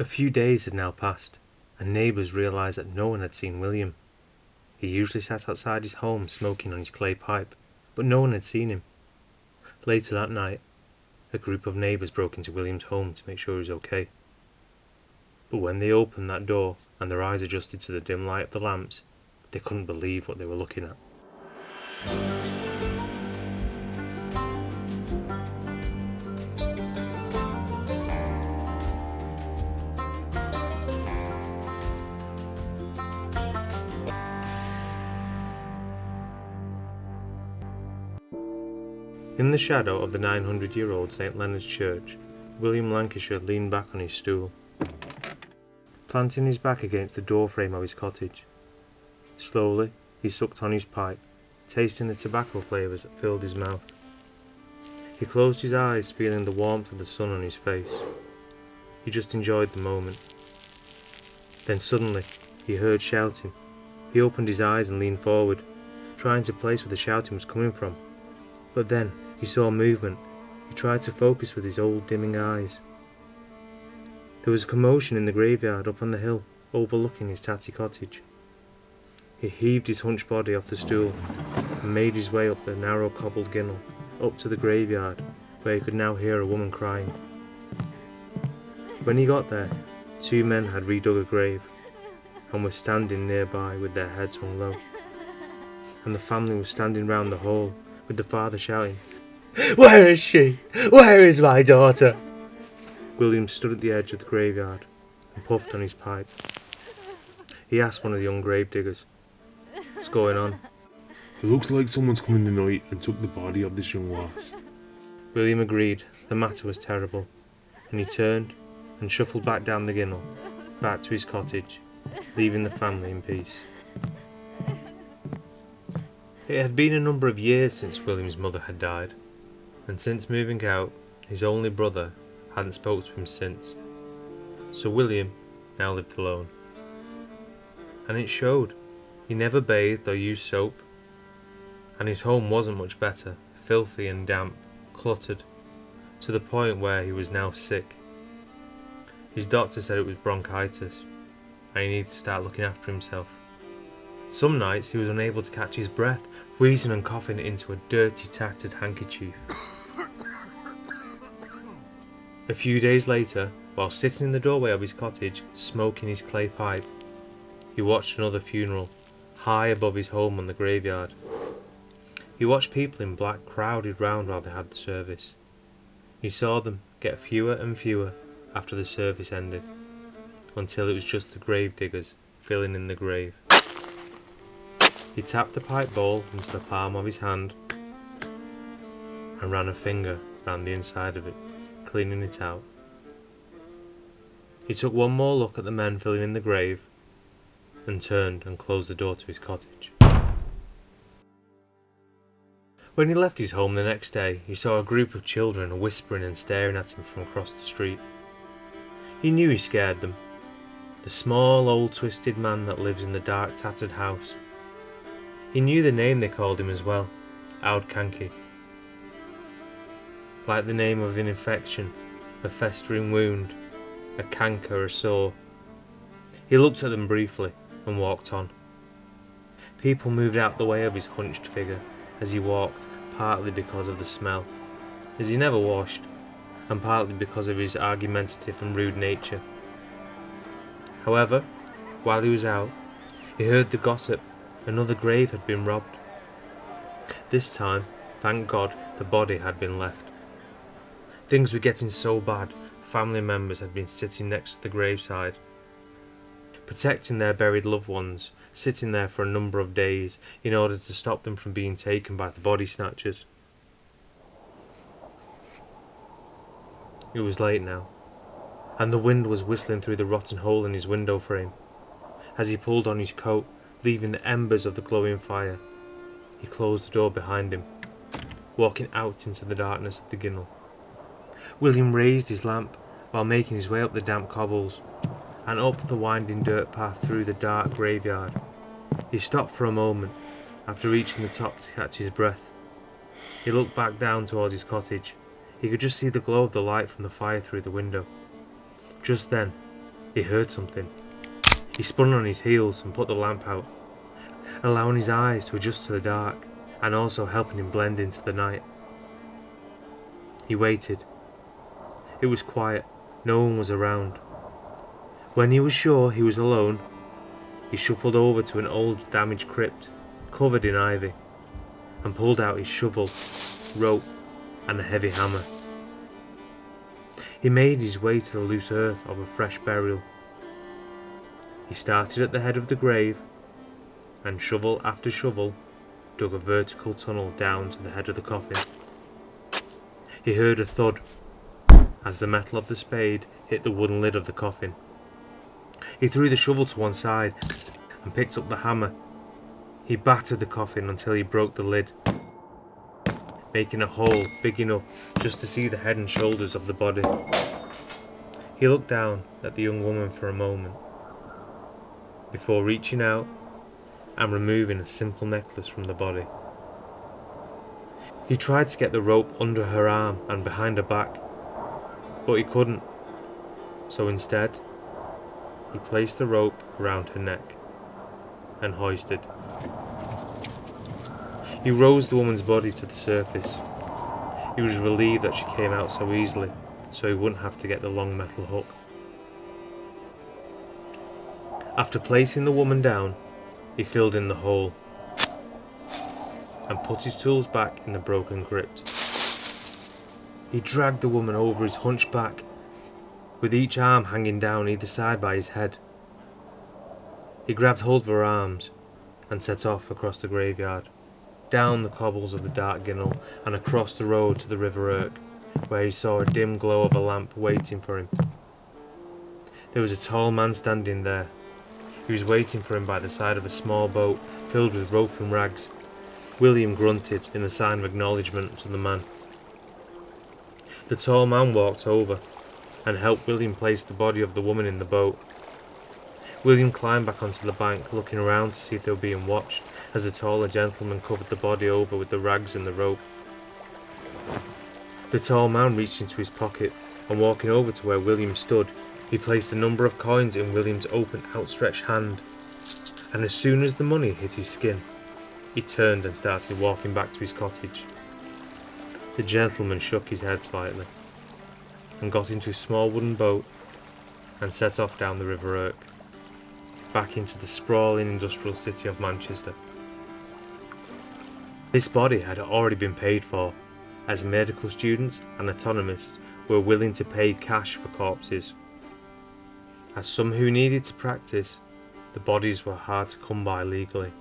A few days had now passed, and neighbours realised that no one had seen William. He usually sat outside his home smoking on his clay pipe, but no one had seen him. Later that night, a group of neighbours broke into William's home to make sure he was okay. But when they opened that door and their eyes adjusted to the dim light of the lamps, they couldn't believe what they were looking at. In the shadow of the 900-year-old St. Leonard's Church, William Lancashire leaned back on his stool, planting his back against the doorframe of his cottage. Slowly, he sucked on his pipe, tasting the tobacco flavours that filled his mouth. He closed his eyes, feeling the warmth of the sun on his face. He just enjoyed the moment. Then suddenly, he heard shouting. He opened his eyes and leaned forward, trying to place where the shouting was coming from. But then, he saw movement. He tried to focus with his old dimming eyes. There was a commotion in the graveyard up on the hill, overlooking his tatty cottage. He heaved his hunched body off the stool and made his way up the narrow cobbled ginnel, up to the graveyard, where he could now hear a woman crying. When he got there, two men had redug a grave, and were standing nearby with their heads hung low. And the family was standing round the hall, with the father shouting, "Where is she? Where is my daughter?" William stood at the edge of the graveyard and puffed on his pipe. He asked one of the young gravediggers, "What's going on?" "It looks like someone's come in the night and took the body of this young lass." William agreed the matter was terrible, and he turned and shuffled back down the ginnel, back to his cottage, leaving the family in peace. It had been a number of years since William's mother had died, and since moving out, his only brother hadn't spoke to him since. So William now lived alone. And it showed. He never bathed or used soap, and his home wasn't much better, filthy and damp, cluttered, to the point where he was now sick. His doctor said it was bronchitis, and he needed to start looking after himself. Some nights he was unable to catch his breath, wheezing and coughing into a dirty, tattered handkerchief. A few days later, while sitting in the doorway of his cottage, smoking his clay pipe, he watched another funeral, high above his home on the graveyard. He watched people in black crowded round while they had the service. He saw them get fewer and fewer after the service ended, until it was just the grave diggers filling in the grave. He tapped the pipe bowl into the palm of his hand and ran a finger round the inside of it, cleaning it out. He took one more look at the men filling in the grave and turned and closed the door to his cottage. When he left his home the next day, he saw a group of children whispering and staring at him from across the street. He knew he scared them. The small, old, twisted man that lives in the dark, tattered house. He knew the name they called him as well, Owd Canky. Like the name of an infection, a festering wound, a canker, a sore. He looked at them briefly and walked on. People moved out the way of his hunched figure as he walked, partly because of the smell, as he never washed, and partly because of his argumentative and rude nature. However, while he was out, he heard the gossip. Another grave had been robbed. This time, thank God, the body had been left. Things were getting so bad, family members had been sitting next to the graveside, protecting their buried loved ones, sitting there for a number of days in order to stop them from being taken by the body snatchers. It was late now, and the wind was whistling through the rotten hole in his window frame. As he pulled on his coat, leaving the embers of the glowing fire, he closed the door behind him, walking out into the darkness of the ginnel. William raised his lamp while making his way up the damp cobbles and up the winding dirt path through the dark graveyard. He stopped for a moment after reaching the top to catch his breath. He looked back down towards his cottage. He could just see the glow of the light from the fire through the window. Just then, He heard something. He spun on his heels and put the lamp out, allowing his eyes to adjust to the dark and also helping him blend into the night. He waited. It was quiet. No one was around. When he was sure he was alone, he shuffled over to an old damaged crypt covered in ivy and pulled out his shovel, rope and a heavy hammer. He made his way to the loose earth of a fresh burial. He started at the head of the grave and shovel after shovel dug a vertical tunnel down to the head of the coffin. He heard a thud as the metal of the spade hit the wooden lid of the coffin. He threw the shovel to one side and picked up the hammer. He battered the coffin until he broke the lid, making a hole big enough just to see the head and shoulders of the body. He looked down at the young woman for a moment, before reaching out and removing a simple necklace from the body. He tried to get the rope under her arm and behind her back, but he couldn't, so instead he placed the rope around her neck and hoisted. He rose the woman's body to the surface. He was relieved that she came out so easily, so he wouldn't have to get the long metal hook. After placing the woman down, he filled in the hole and put his tools back in the broken crypt. He dragged the woman over his hunched back, with each arm hanging down either side by his head. He grabbed hold of her arms and set off across the graveyard, down the cobbles of the dark Ginnel and across the road to the River Irk, where he saw a dim glow of a lamp waiting for him. There was a tall man standing there. He was waiting for him by the side of a small boat filled with rope and rags. William grunted in a sign of acknowledgement to the man. The tall man walked over and helped William place the body of the woman in the boat. William climbed back onto the bank, looking around to see if they were being watched, as the taller gentleman covered the body over with the rags and the rope. The tall man reached into his pocket, and walking over to where William stood, he placed a number of coins in William's open, outstretched hand, and as soon as the money hit his skin, he turned and started walking back to his cottage. The gentleman shook his head slightly, and got into a small wooden boat, and set off down the River Irk, back into the sprawling industrial city of Manchester. This body had already been paid for, as medical students and anatomists were willing to pay cash for corpses. As some who needed to practice, the bodies were hard to come by legally.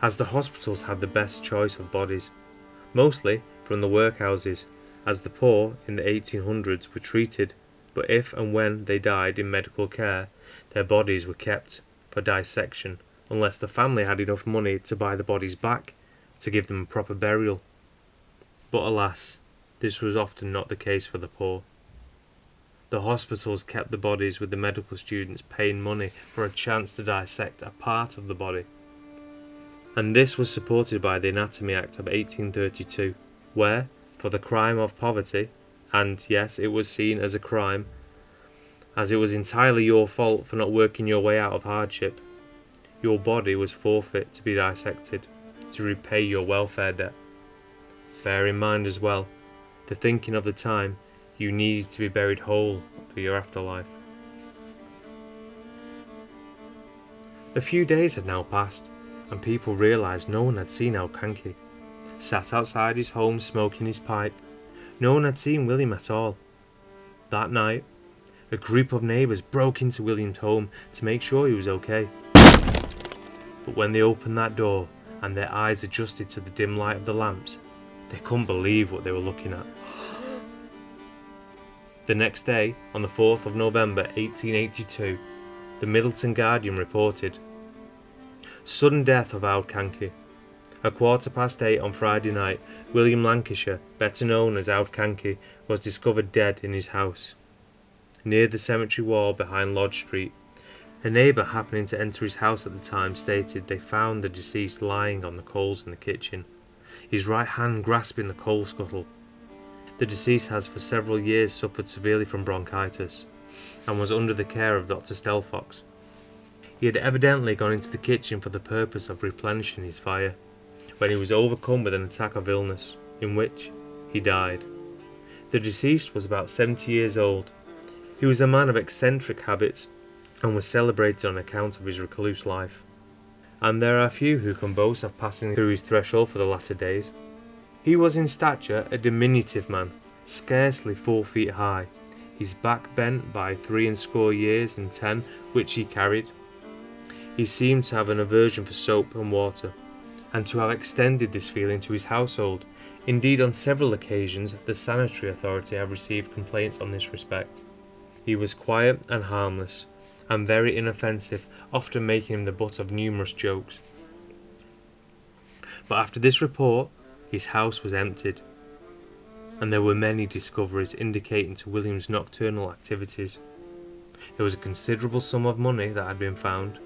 As the hospitals had the best choice of bodies, mostly from the workhouses, as the poor in the 1800s were treated, but if and when they died in medical care, their bodies were kept for dissection unless the family had enough money to buy the bodies back to give them a proper burial. But alas, this was often not the case for the poor. The hospitals kept the bodies, with the medical students paying money for a chance to dissect a part of the body. And this was supported by the Anatomy Act of 1832, where, for the crime of poverty, and yes, it was seen as a crime, as it was entirely your fault for not working your way out of hardship, your body was forfeit to be dissected, to repay your welfare debt. Bear in mind as well, the thinking of the time, you needed to be buried whole for your afterlife. A few days had now passed, and people realised no one had seen Owd Canky. Sat outside his home smoking his pipe. No one had seen William at all. That night, a group of neighbours broke into William's home to make sure he was okay. But when they opened that door and their eyes adjusted to the dim light of the lamps, they couldn't believe what they were looking at. The next day, on the 4th of November 1882, the Middleton Guardian reported, "Sudden death of Owd Canky. At 8:15 on Friday night, William Lancashire, better known as Owd Canky, was discovered dead in his house, near the cemetery wall behind Lodge Street. A neighbour happening to enter his house at the time stated they found the deceased lying on the coals in the kitchen, his right hand grasping the coal scuttle. The deceased has for several years suffered severely from bronchitis, and was under the care of Dr. Stelfox. He had evidently gone into the kitchen for the purpose of replenishing his fire, when he was overcome with an attack of illness, in which he died. The deceased was about 70 years old. He was a man of eccentric habits and was celebrated on account of his recluse life, and there are few who can boast of passing through his threshold for the latter days. He was in stature a diminutive man, scarcely 4 feet high, his back bent by 60 years and 10 which he carried. He seemed to have an aversion for soap and water, and to have extended this feeling to his household. Indeed, on several occasions the sanitary authority have received complaints on this respect. He was quiet and harmless, and very inoffensive, often making him the butt of numerous jokes. But after this report, his house was emptied, and there were many discoveries indicating to William's nocturnal activities. There was a considerable sum of money that had been found,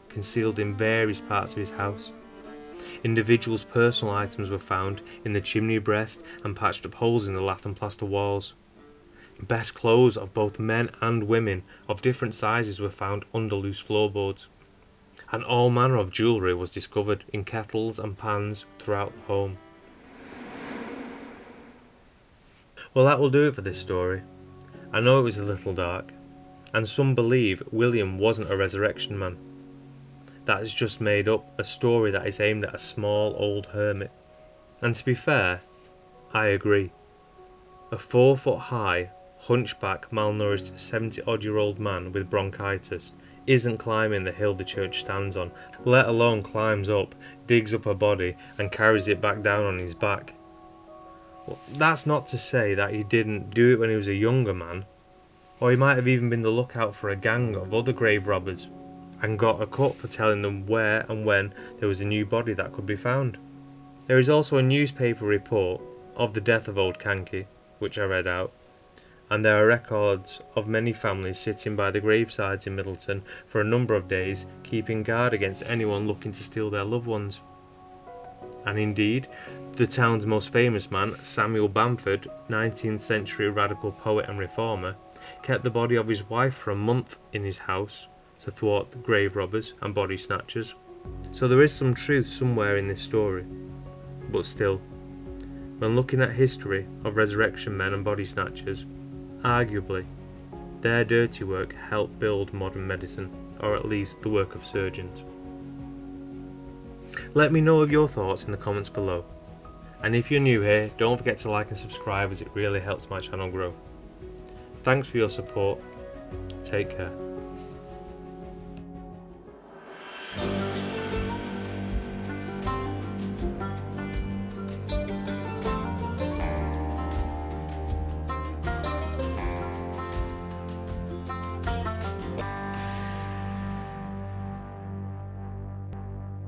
concealed in various parts of his house. Individuals' personal items were found in the chimney breast and patched up holes in the lath and plaster walls. Best clothes of both men and women of different sizes were found under loose floorboards, and all manner of jewellery was discovered in kettles and pans throughout the home. Well, that will do it for this story. I know it was a little dark, and some believe William wasn't a resurrection man. That is just made up, a story that is aimed at a small old hermit. And to be fair, I agree. A 4 foot high, hunchback, malnourished 70-odd-year-old man with bronchitis isn't climbing the hill the church stands on, let alone climbs up, digs up a body and carries it back down on his back. Well, that's not to say that he didn't do it when he was a younger man, or he might have even been the lookout for a gang of other grave robbers, and got a cut for telling them where and when there was a new body that could be found. There is also a newspaper report of the death of Owd Canky, which I read out, and there are records of many families sitting by the gravesides in Middleton for a number of days, keeping guard against anyone looking to steal their loved ones. And indeed, the town's most famous man, Samuel Bamford, 19th century radical poet and reformer, kept the body of his wife for a month in his house to thwart the grave robbers and body snatchers. So there is some truth somewhere in this story. But still, when looking at history of resurrection men and body snatchers, arguably, their dirty work helped build modern medicine, or at least the work of surgeons. Let me know of your thoughts in the comments below. And if you're new here, don't forget to like and subscribe, as it really helps my channel grow. Thanks for your support. Take care.